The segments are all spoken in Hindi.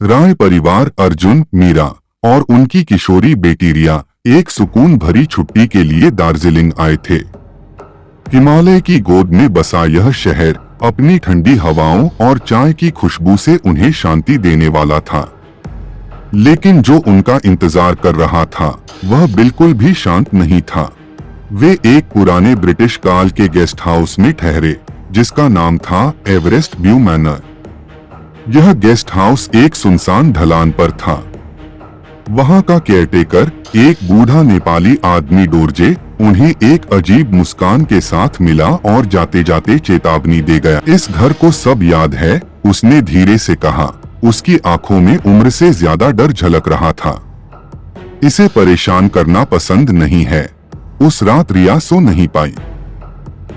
राय परिवार अर्जुन, मीरा और उनकी किशोरी बेटी रिया एक सुकून भरी छुट्टी के लिए दार्जिलिंग आए थे। हिमालय की गोद में बसा यह शहर अपनी ठंडी हवाओं और चाय की खुशबू से उन्हें शांति देने वाला था। लेकिन जो उनका इंतजार कर रहा था वह बिल्कुल भी शांत नहीं था। वे एक पुराने ब्रिटिश काल के गेस्ट हाउस में ठहरे जिसका नाम था एवरेस्ट व्यू मैनर। यह गेस्ट हाउस एक सुनसान ढलान पर था। वहां का केयरटेकर, एक बूढ़ा नेपाली आदमी डोरजे, उन्हें एक अजीब मुस्कान के साथ मिला और जाते जाते चेतावनी दे गया। इस घर को सब याद है, उसने धीरे से कहा। उसकी आंखों में उम्र से ज्यादा डर झलक रहा था। इसे परेशान करना पसंद नहीं है। उस रात रिया सो नहीं पाई।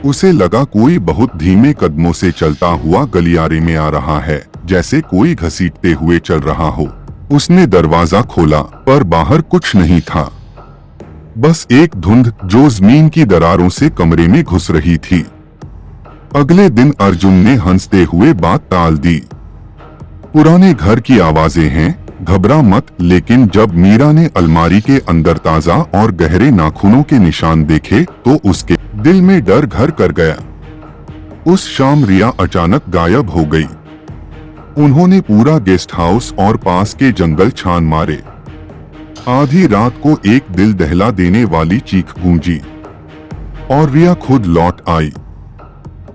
उसे लगा कोई बहुत धीमे कदमों से चलता हुआ गलियारे में आ रहा है, जैसे कोई घसीटते हुए चल रहा हो। उसने दरवाजा खोला पर बाहर कुछ नहीं था, बस एक धुंध जो जमीन की दरारों से कमरे में घुस रही थी। अगले दिन अर्जुन ने हंसते हुए बात टाल दी। पुराने घर की आवाजें हैं, घबरा मत। लेकिन जब मीरा ने अलमारी के अंदर ताजा और गहरे नाखूनों के निशान देखे तो उसके दिल में डर घर कर गया। उस शाम रिया अचानक गायब हो गई। उन्होंने पूरा गेस्ट हाउस और पास के जंगल छान मारे। आधी रात को एक दिल दहला देने वाली चीख गूंजी और रिया खुद लौट आई,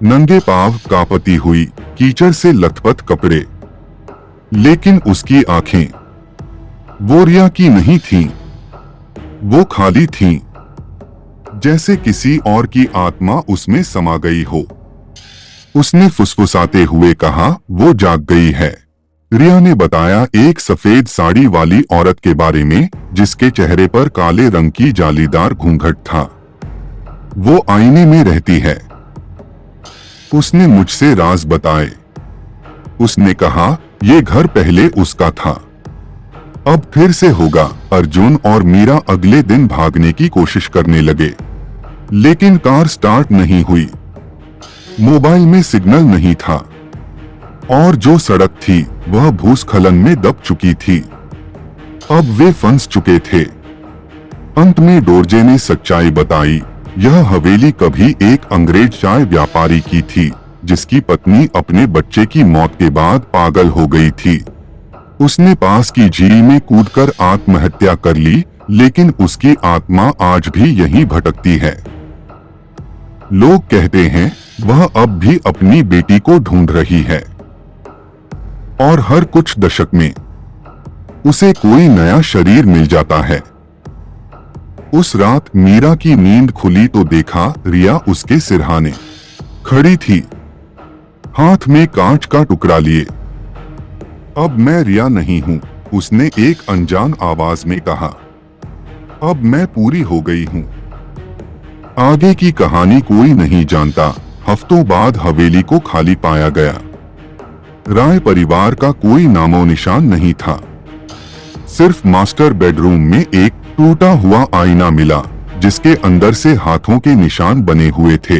नंगे पांव, कांपती हुई, कीचड़ से लथपथ कपड़े। लेकिन उसकी आंखें वो रिया की नहीं थीं, वो खाली थीं, जैसे किसी और की आत्मा उसमें समा गई हो। उसने फुसफुसाते हुए कहा, वो जाग गई है। रिया ने बताया एक सफेद साड़ी वाली औरत के बारे में जिसके चेहरे पर काले रंग की जालीदार घूंघट था। वो आईने में रहती है। उसने मुझसे राज बताए। उसने कहा ये घर पहले उसका था, अब फिर से होगा। अर्जुन और मीरा अगले दिन भागने की कोशिश करने लगे, लेकिन कार स्टार्ट नहीं हुई। मोबाइल में सिग्नल नहीं था और जो सड़क थी वह भूस्खलन में दब चुकी थी। अब वे फंस चुके थे। अंत में डोरजे ने सच्चाई बताई। यह हवेली कभी एक अंग्रेज चाय व्यापारी की थी जिसकी पत्नी अपने बच्चे की मौत के बाद पागल हो गई थी। उसने पास की झील में कूदकर आत्महत्या कर ली, लेकिन उसकी आत्मा आज भी यहीं भटकती है। लोग कहते हैं वह अब भी अपनी बेटी को ढूंढ रही है और हर कुछ दशक में उसे कोई नया शरीर मिल जाता है। उस रात मीरा की नींद खुली तो देखा रिया उसके सिरहाने खड़ी थी, हाथ में कांच का टुकड़ा लिए। अब मैं रिया नहीं हूं, उसने एक अनजान आवाज में कहा। अब मैं पूरी हो गई हूं। आगे की कहानी कोई नहीं जानता। हफ्तों बाद हवेली को खाली पाया गया। राय परिवार का कोई नामो निशान नहीं था। सिर्फ मास्टर बेडरूम में एक टूटा हुआ आईना मिला जिसके अंदर से हाथों के निशान बने हुए थे,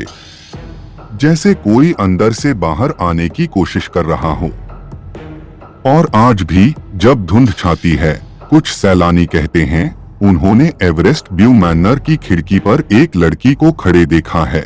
जैसे कोई अंदर से बाहर आने की कोशिश कर रहा हो। और आज भी जब धुंध छाती है, कुछ सैलानी कहते हैं उन्होंने एवरेस्ट व्यू मैनर की खिड़की पर एक लड़की को खड़े देखा है।